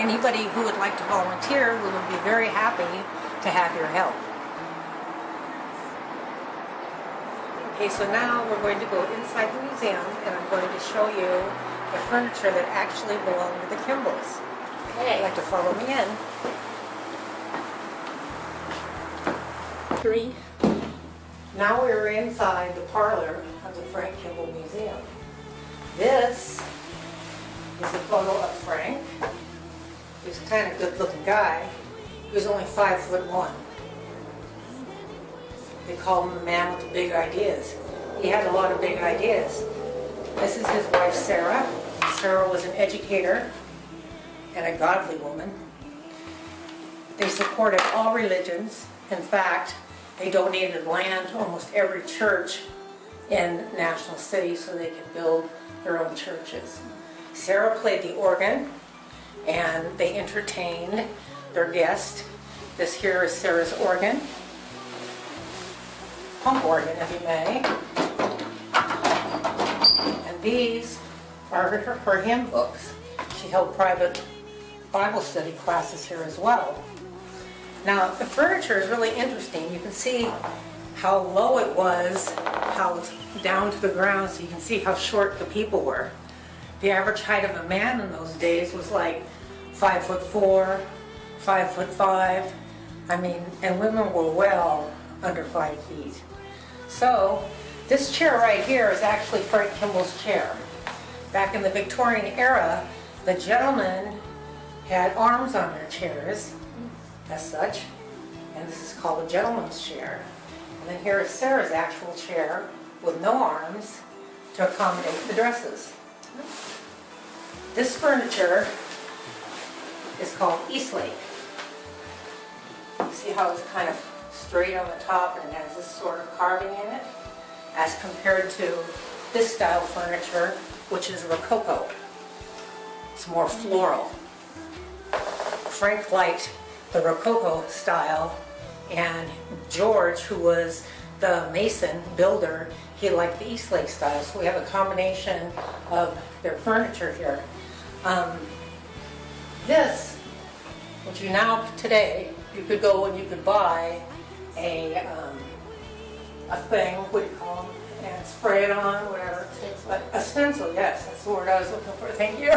anybody who would like to volunteer, we would be very happy to have your help. Okay, so now we're going to go inside the museum and I'm going to show you the furniture that actually belonged to the Kimballs. Okay. You'd like to follow me in? 3. Now we're inside the parlor of the Frank Kimball Museum. This is a photo of Frank. He was a kind of good-looking guy. He was only 5'1". They call him the man with the big ideas. He had a lot of big ideas. This is his wife, Sarah. Sarah was an educator and a godly woman. They supported all religions. In fact, they donated land to almost every church in National City so they could build their own churches. Sarah played the organ and they entertained their guests. This here is Sarah's organ. Pump organ, if you may. And these are her hymn books. She held private Bible study classes here as well. Now, the furniture is really interesting. You can see how low it was, how it's down to the ground, so you can see how short the people were. The average height of a man in those days was like 5'4", 5'5". I mean, and women were well under 5 feet. So, this chair right here is actually Frank Kimball's chair. Back in the Victorian era, the gentlemen had arms on their chairs, as such, and this is called a gentleman's chair. And then here is Sarah's actual chair with no arms to accommodate the dresses. This furniture is called Eastlake. See how it's kind of straight on the top and it has this sort of carving in it, as compared to this style furniture, which is Rococo. It's more floral. Frank liked the Rococo style, and George, who was the mason builder, he liked the Eastlake style. So we have a combination of their furniture here. This, which you now today, you could go and you could buy a thing, what do you call them, and spray it on, whatever. A stencil, yes, that's the word I was looking for, thank you.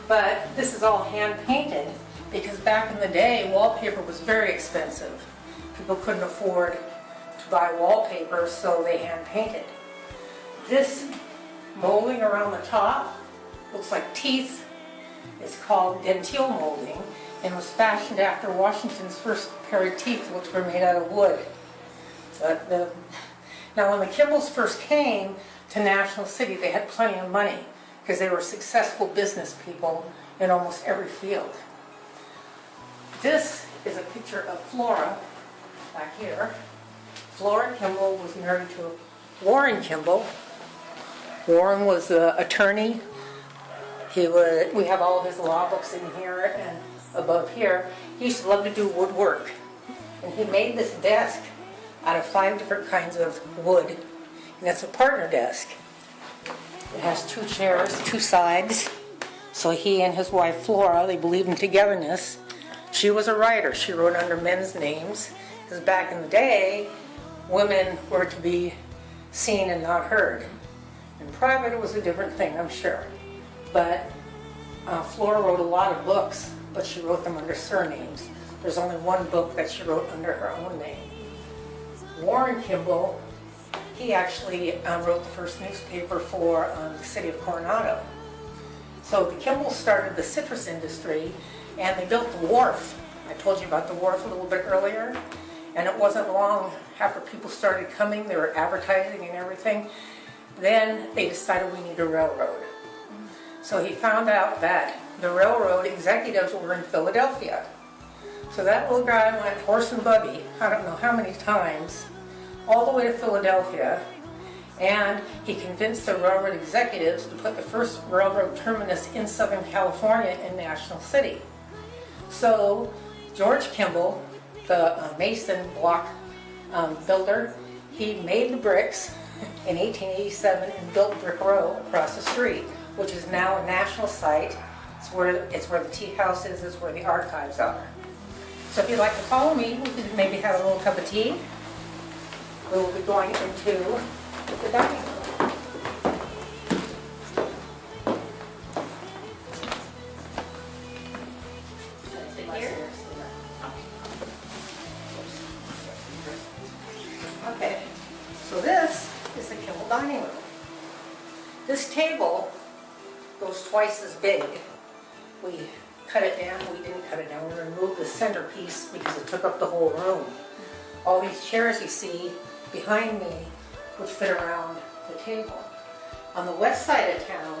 But this is all hand painted because back in the day, wallpaper was very expensive. People couldn't afford to buy wallpaper, so they hand painted. This molding around the top looks like teeth. It's called dentile molding and was fashioned after Washington's first pair of teeth, which were made out of wood. Now, when the Kimballs first came to National City, they had plenty of money because they were successful business people in almost every field. This is a picture of Flora back here. Flora Kimball was married to Warren Kimball. Warren was the attorney. We have all of his law books in here and above here. He used to love to do woodwork. And he made this desk out of 5 different kinds of wood. And it's a partner desk. It has 2 chairs, 2 sides. So he and his wife Flora, they believed in togetherness. She was a writer. She wrote under men's names. Because back in the day, women were to be seen and not heard. In private, it was a different thing, I'm sure. But Flora wrote a lot of books, but she wrote them under surnames. There's only one book that she wrote under her own name. Warren Kimball, he actually wrote the first newspaper for the city of Coronado. So the Kimball started the citrus industry, and they built the wharf. I told you about the wharf a little bit earlier, and it wasn't long after people started coming, they were advertising and everything, then they decided we need a railroad. So he found out that the railroad executives were in Philadelphia. So that little guy went horse and buggy, I don't know how many times, all the way to Philadelphia, and he convinced the railroad executives to put the first railroad terminus in Southern California in National City. So George Kimball, the mason block builder, he made the bricks in 1887 and built Brick Row across the street, which is now a national site It's where the tea house is, it's where the archives are. So if you'd like to follow me, we could maybe have a little cup of tea. We will be going into the dining room. Here? Okay, so this is the Kimball dining room. This table goes twice as big. We cut it down, we didn't cut it down, we removed the centerpiece because it took up the whole room. All these chairs you see behind me would fit around the table. On the west side of town,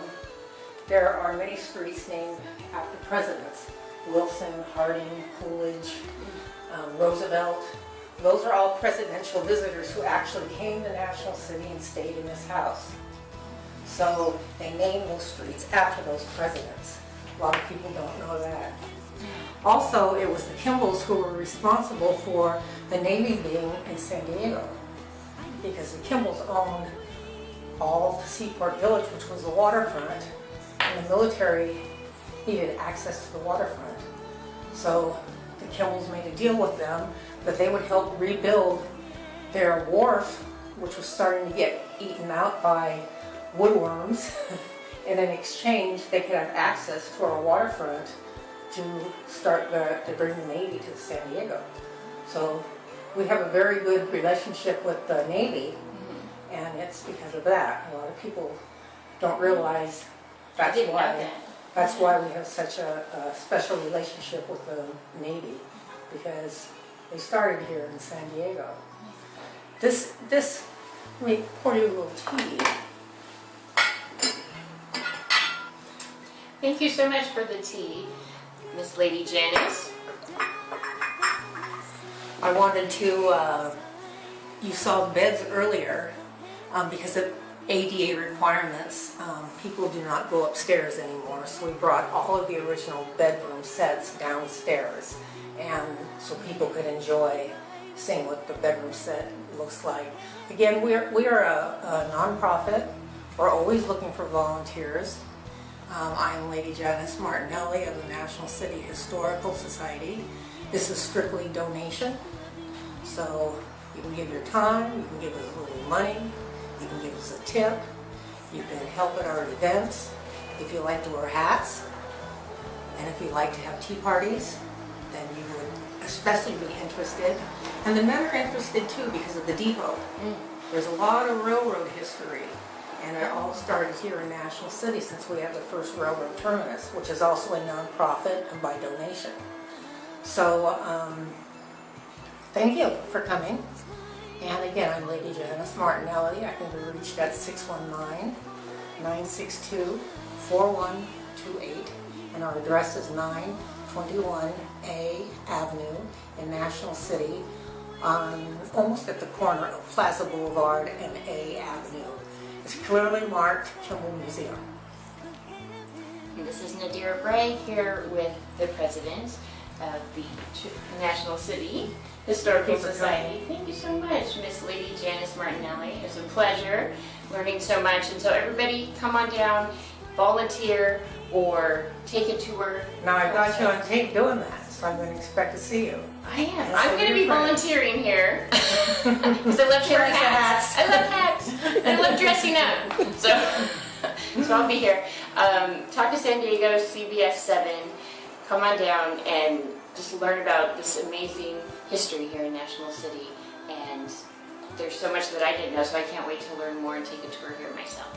there are many streets named after presidents. Wilson, Harding, Coolidge, Roosevelt. Those are all presidential visitors who actually came to National City and stayed in this house. So they named those streets after those presidents. A lot of people don't know that. Also, it was the Kimballs who were responsible for the Navy being in San Diego, because the Kimballs owned all of Seaport Village, which was the waterfront, and the military needed access to the waterfront. So the Kimballs made a deal with them that they would help rebuild their wharf, which was starting to get eaten out by woodworms, and in exchange they could have access to our waterfront to bring the Navy to San Diego. So we have a very good relationship with the Navy, and it's because of that. A lot of people don't realize that's why we have such a special relationship with the Navy, because they started here in San Diego. Let me pour you a little tea. Thank you so much for the tea, Miss Lady Janice. I wanted to, you saw the beds earlier, because of ADA requirements, people do not go upstairs anymore, so we brought all of the original bedroom sets downstairs, and so people could enjoy seeing what the bedroom set looks like. Again, we are a nonprofit. We're always looking for volunteers. I am Lady Janice Martinelli of the National City Historical Society. This is strictly donation, so you can give your time, you can give us a little money, you can give us a tip, you can help at our events if you like to wear hats, and if you like to have tea parties, then you would especially be interested. And the men are interested too because of the depot. There's a lot of railroad history, and it all started here in National City since we have the first railroad terminus, which is also a nonprofit and by donation. So thank you for coming. And again, I'm Lady Janice Martinelli. I can be reached at 619-962-4128. And our address is 921 A Avenue in National City, almost at the corner of Plaza Boulevard and A Avenue. It's clearly marked Kimball Museum. And this is Nadira Bray here with the president of the National City Historical Society. Thank you so much, Miss Lady Janice Martinelli. It was a pleasure learning so much. And so everybody come on down, volunteer, or take a tour. Now I've got you on tape doing that, so I'm going to expect to see you. I am. I'm going to be volunteering here because I love wearing hats. I love hats. I love dressing up. So I'll be here. Talk to San Diego, CBS 7. Come on down and just learn about this amazing history here in National City. And there's so much that I didn't know, so I can't wait to learn more and take a tour here myself.